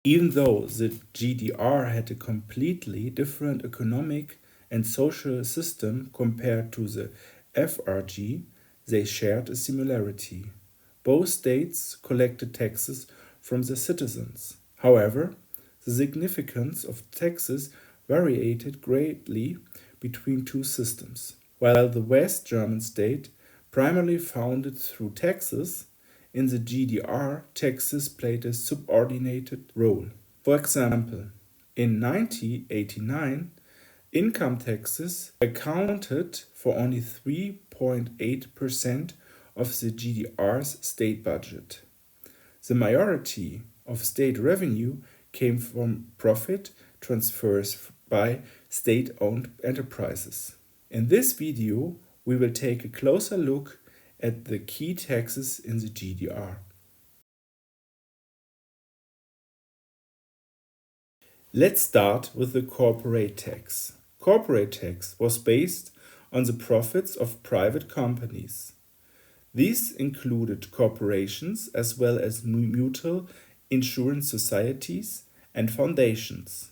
Even though the GDR had a completely different economic and social system compared to the FRG, they shared a similarity. Both states collected taxes from their citizens. However, the significance of taxes varied greatly between two systems. While the West German state primarily founded through taxes, in the GDR, taxes played a subordinated role. For example, in 1989, income taxes accounted for only 3.8% of the GDR's state budget. The majority of state revenue came from profit transfers by state-owned enterprises. In this video, we will take a closer look at the key taxes in the GDR. Let's start with the corporate tax. Corporate tax was based on the profits of private companies. These included corporations as well as mutual insurance societies and foundations.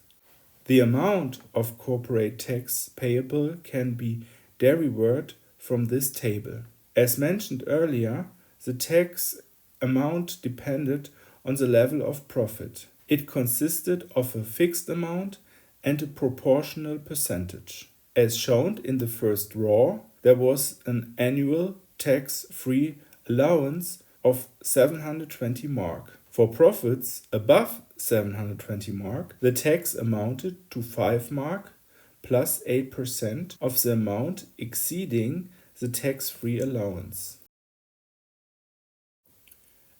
The amount of corporate tax payable can be derived from this table. As mentioned earlier, the tax amount depended on the level of profit. It consisted of a fixed amount and a proportional percentage. As shown in the first row, there was an annual tax-free allowance of 720 mark. For profits above 720 mark, the tax amounted to 5 mark plus 8% of the amount exceeding the tax-free allowance.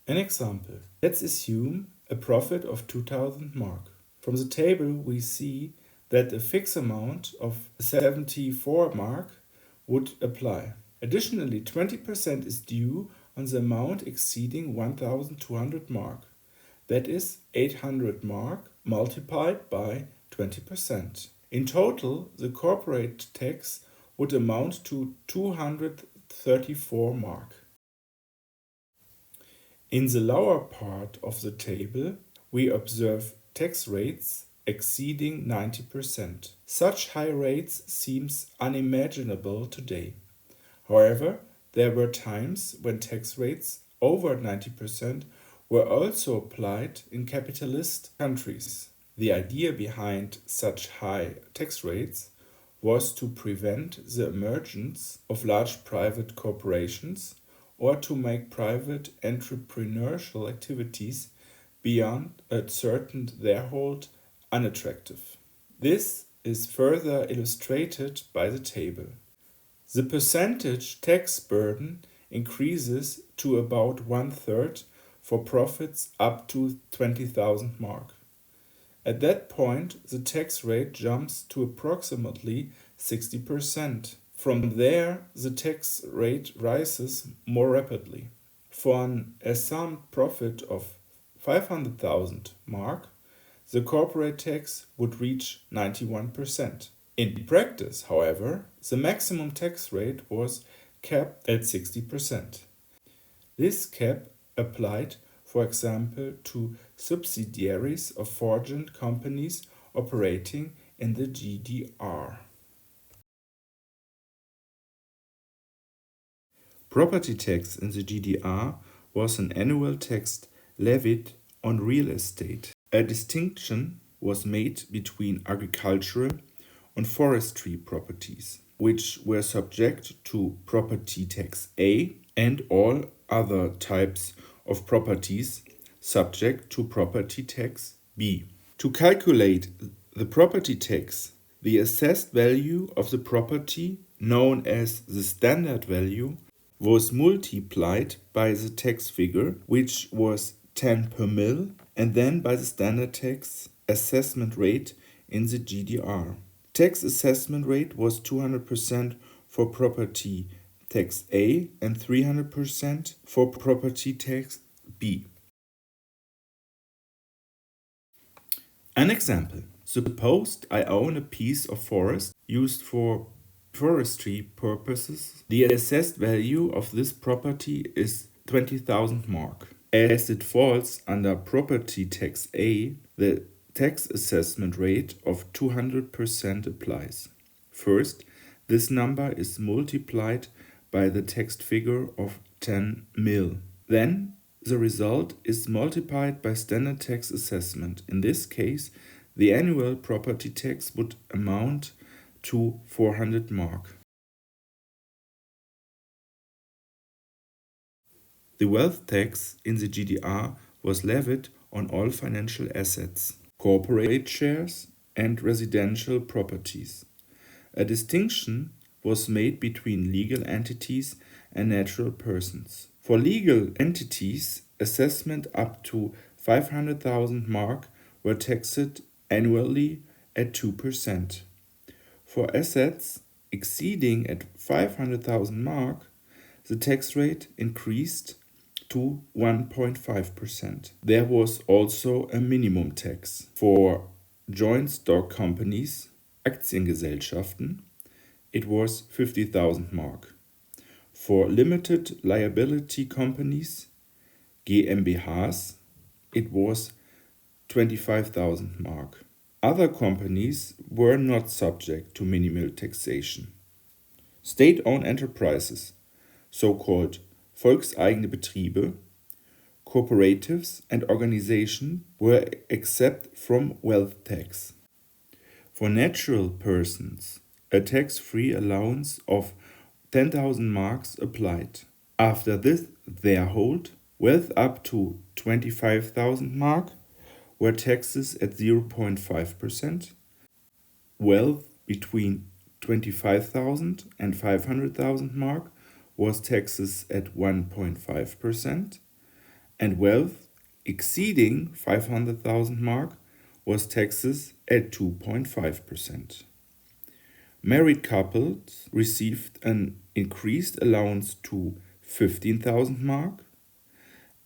An example. Let's assume a profit of 2000 mark. From the table we see that a fixed amount of 74 mark would apply. Additionally, 20% is due on the amount exceeding 1200 mark. That is 800 mark multiplied by 20%. In total, the corporate tax would amount to 234 mark. In the lower part of the table, we observe tax rates exceeding 90%. Such high rates seems unimaginable today. However, there were times when tax rates over 90% were also applied in capitalist countries. The idea behind such high tax rates was to prevent the emergence of large private corporations or to make private entrepreneurial activities beyond a certain threshold unattractive. This is further illustrated by the table. The percentage tax burden increases to about 1/3 for profits up to 20,000 mark. At that point, the tax rate jumps to approximately 60%. From there, the tax rate rises more rapidly. For an assumed profit of 500,000 mark, the corporate tax would reach 91%. In practice, however, the maximum tax rate was capped at 60%. This cap applied, for example, to subsidiaries of foreign companies operating in the GDR. Property tax in the GDR was an annual tax levied on real estate. A distinction was made between agricultural and forestry properties, which were subject to property tax A, and all other types of properties subject to property tax B. To calculate the property tax, the assessed value of the property, known as the standard value, was multiplied by the tax figure, which was 10 per mil, and then by the standard tax assessment rate in the GDR. Tax assessment rate was 200% for property tax A and 300% for property tax B. An example. Suppose I own a piece of forest used for forestry purposes. The assessed value of this property is 20,000 mark. As it falls under property tax A, the tax assessment rate of 200% applies. First, this number is multiplied by the tax figure of 10 mil. Then, the result is multiplied by standard tax assessment. In this case, the annual property tax would amount to 400 mark. The wealth tax in the GDR was levied on all financial assets, corporate shares, and residential properties. A distinction was made between legal entities and natural persons. For legal entities, assessment up to 500,000 mark were taxed annually at 2%. For assets exceeding at 500,000 mark, the tax rate increased to 1.5%. There was also a minimum tax. For joint stock companies, Aktiengesellschaften, it was 50,000 mark. For limited liability companies, GmbHs, it was 25,000 mark. Other companies were not subject to minimal taxation. State-owned enterprises, so-called volkseigene Betriebe, cooperatives and organizations were exempt from wealth tax. For natural persons, a tax-free allowance of 10,000 marks applied. After this threshold, wealth up to 25,000 mark were taxes at 0.5%, wealth between 25,000 and 500,000 mark was taxes at 1.5%, and wealth exceeding 500,000 mark was taxes at 2.5%. Married couples received an increased allowance to 15,000 mark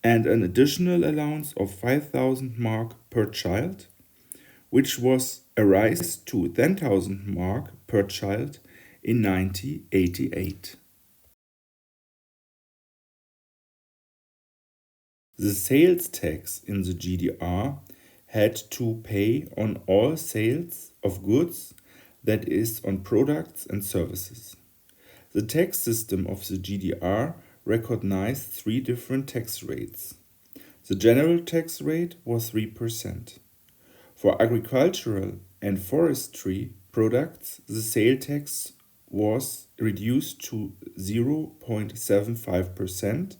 and an additional allowance of 5,000 mark per child, which was a rise to 10,000 mark per child in 1988. The sales tax in the GDR had to pay on all sales of goods, that is, on products and services. The tax system of the GDR recognized three different tax rates. The general tax rate was 3%. For agricultural and forestry products, the sale tax was reduced to 0.75%,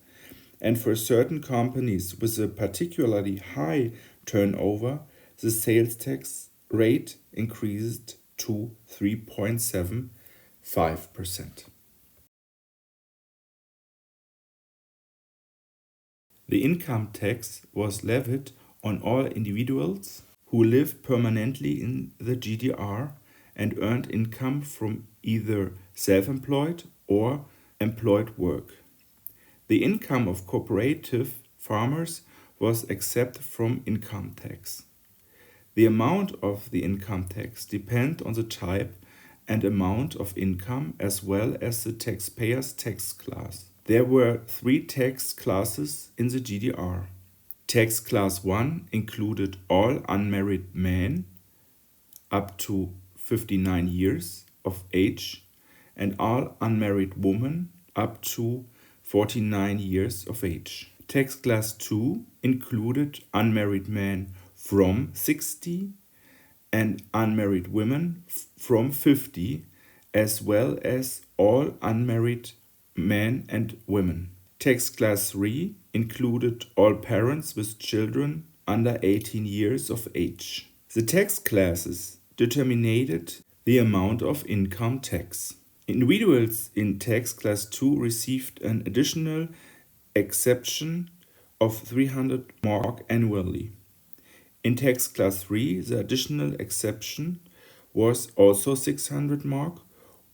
and for certain companies with a particularly high turnover, the sales tax rate increased to 3.75%. The income tax was levied on all individuals who lived permanently in the GDR and earned income from either self-employed or employed work. The income of cooperative farmers was exempt from income tax. The amount of the income tax depends on the type and amount of income as well as the taxpayer's tax class. There were three tax classes in the GDR. Tax class 1 included all unmarried men up to 59 years of age and all unmarried women up to 49 years of age. Tax class 2 included unmarried men from 60 and unmarried women from 50, as well as all unmarried men and women. Tax class 3 included all parents with children under 18 years of age. The tax classes determined the amount of income tax. Individuals in tax class 2 received an additional exception of 300 mark annually. In tax class 3, the additional exception was also 600 mark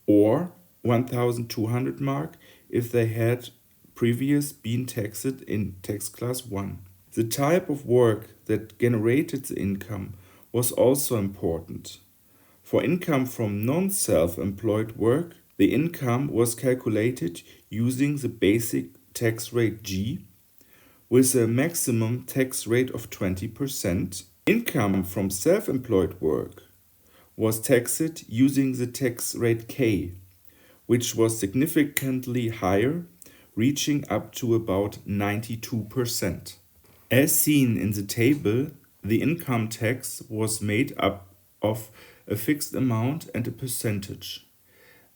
or 1,200 mark if they had previously been taxed in tax class 1. The type of work that generated the income was also important. For income from non-self-employed work, the income was calculated using the basic tax rate G. with a maximum tax rate of 20%. Income from self-employed work was taxed using the tax rate K, which was significantly higher, reaching up to about 92%. As seen in the table, the income tax was made up of a fixed amount and a percentage.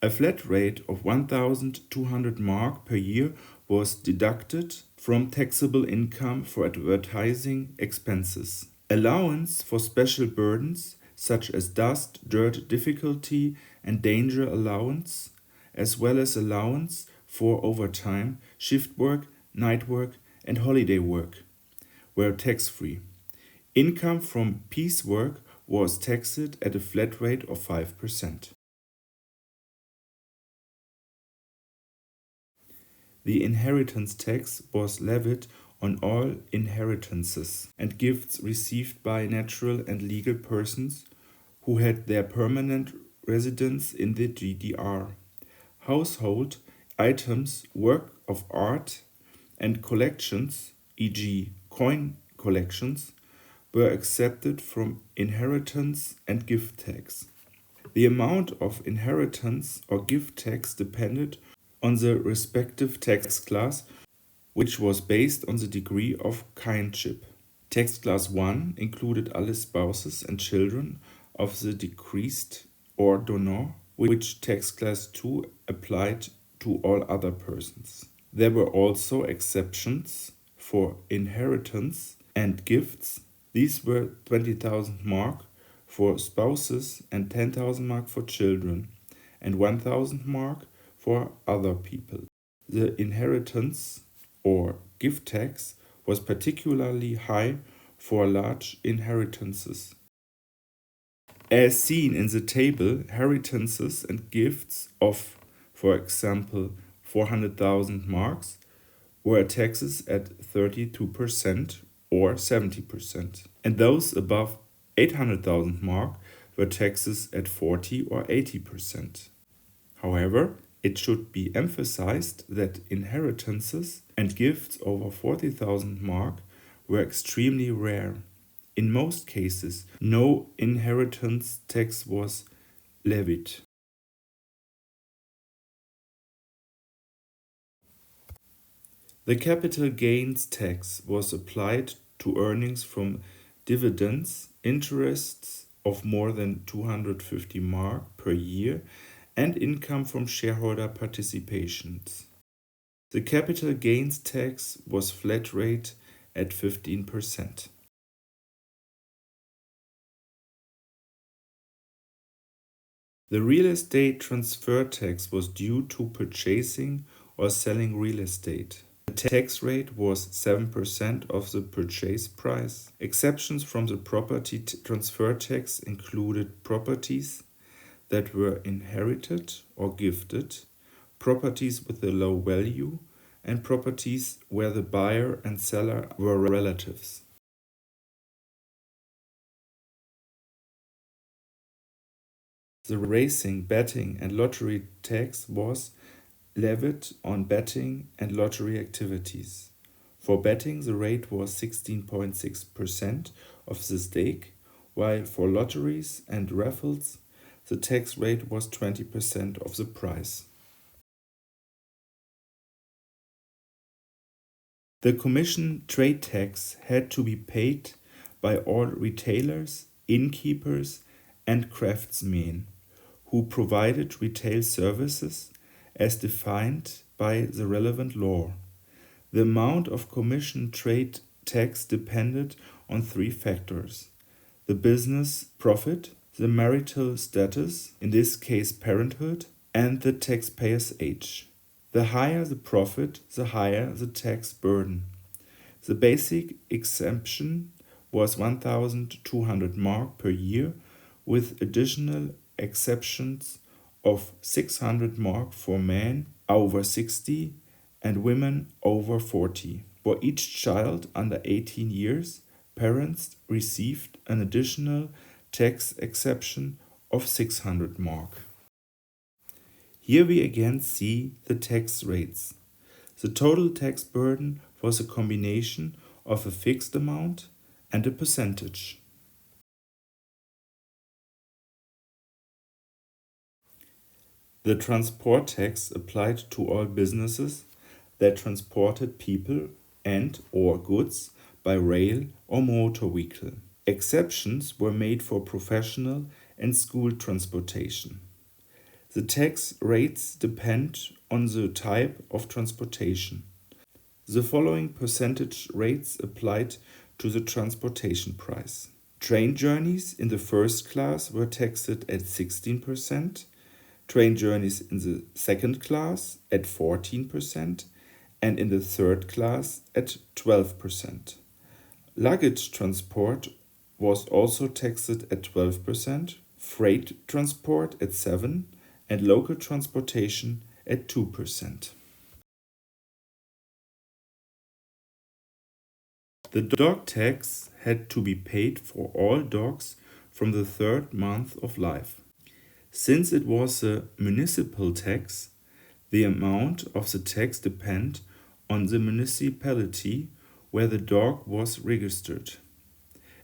A flat rate of 1,200 mark per year was deducted from taxable income for advertising expenses. Allowance for special burdens such as dust, dirt, difficulty and danger allowance, as well as allowance for overtime, shift work, night work and holiday work, were tax-free. Income from piecework was taxed at a flat rate of 5%. The inheritance tax was levied on all inheritances and gifts received by natural and legal persons who had their permanent residence in the GDR. Household items, work of art, and collections, e.g., coin collections, were accepted from inheritance and gift tax. The amount of inheritance or gift tax depended on the respective tax class, which was based on the degree of kinship. Tax class 1 included alle spouses and children of the deceased or donor, which tax class 2 applied to all other persons. There were also exceptions for inheritance and gifts. These were 20,000 mark for spouses and 10,000 mark for children and 1,000 mark for other people. The inheritance or gift tax was particularly high for large inheritances. As seen in the table, inheritances and gifts of, for example, 400,000 marks were taxes at 32% or 70%, and those above 800,000 mark were taxes at 40 or 80%. However, it should be emphasized that inheritances and gifts over 40,000 mark were extremely rare. In most cases, no inheritance tax was levied. The capital gains tax was applied to earnings from dividends, interests of more than 250 mark per year, and income from shareholder participations. The capital gains tax was flat rate at 15%. The real estate transfer tax was due to purchasing or selling real estate. The tax rate was 7% of the purchase price. Exceptions from the property transfer tax included properties that were inherited or gifted, properties with a low value, and properties where the buyer and seller were relatives. The racing, betting, and lottery tax was levied on betting and lottery activities. For betting, the rate was 16.6% of the stake, while for lotteries and raffles, the tax rate was 20% of the price. The commission trade tax had to be paid by all retailers, innkeepers, and craftsmen who provided retail services as defined by the relevant law. The amount of commission trade tax depended on three factors: the business profit, the marital status, in this case parenthood, and the taxpayer's age. The higher the profit, the higher the tax burden. The basic exemption was 1,200 mark per year, with additional exceptions of 600 mark for men over 60 and women over 40. For each child under 18 years, parents received an additional tax exception of 600 mark. Here we again see the tax rates. The total tax burden was a combination of a fixed amount and a percentage. The transport tax applied to all businesses that transported people and/or goods by rail or motor vehicle. Exceptions were made for professional and school transportation. The tax rates depend on the type of transportation. The following percentage rates applied to the transportation price. Train journeys in the first class were taxed at 16%, train journeys in the second class at 14%, and in the third class at 12%. Luggage transport was also taxed at 12%, freight transport at 7%, and local transportation at 2%. The dog tax had to be paid for all dogs from the third month of life. Since it was a municipal tax, the amount of the tax depended on the municipality where the dog was registered.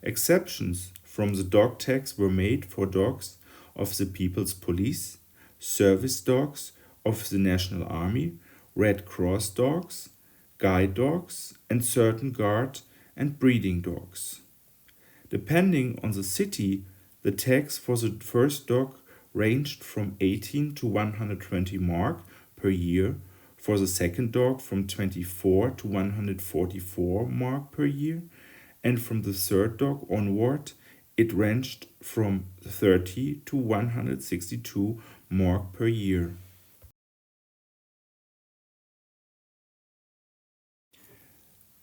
Exceptions from the dog tax were made for dogs of the People's Police, service dogs of the National Army, Red Cross dogs, guide dogs, and certain guard and breeding dogs. Depending on the city, the tax for the first dog ranged from 18 to 120 mark per year, for the second dog from 24 to 144 mark per year, and from the third dog onward it ranged from 30 to 162 mark per year.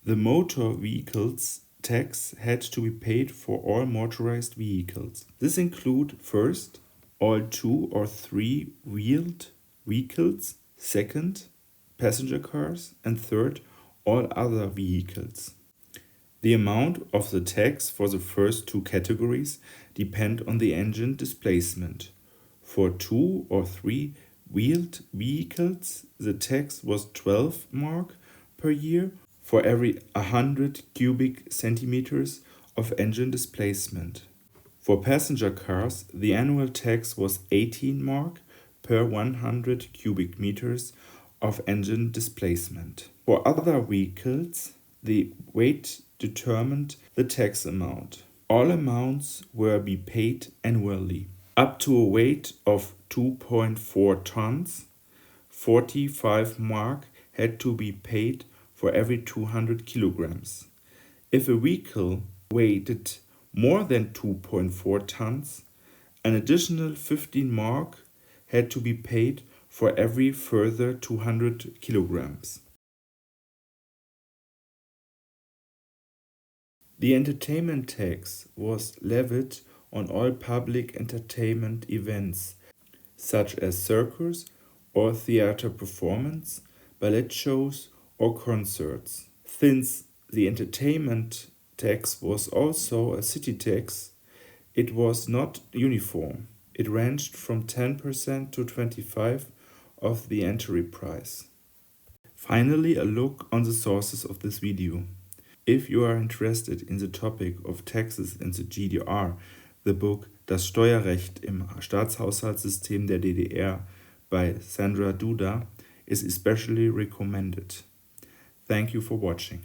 The motor vehicles tax had to be paid for all motorized vehicles. This include first, all 2 or 3 wheeled vehicles, second, passenger cars, and third, all other vehicles. The amount of the tax for the first 2 categories depend on the engine displacement. For 2 or 3 wheeled vehicles, the tax was 12 mark per year for every 100 cubic centimeters of engine displacement. For passenger cars, the annual tax was 18 mark per 100 cubic meters of engine displacement. For other vehicles, the weight determined the tax amount. All amounts were be paid annually. Up to a weight of 2.4 tons, 45 mark had to be paid for every 200 kilograms. If a vehicle weighed more than 2.4 tons, an additional 15 mark had to be paid for every further 200 kilograms. The entertainment tax was levied on all public entertainment events, such as circus or theater performance, ballet shows, or concerts. Since the entertainment tax was also a city tax, it was not uniform. It ranged from 10% to 25% of the entry price. Finally, a look on the sources of this video. If you are interested in the topic of taxes in the GDR, the book Das Steuerrecht im Staatshaushaltssystem der DDR by Sandra Duda is especially recommended. Thank you for watching.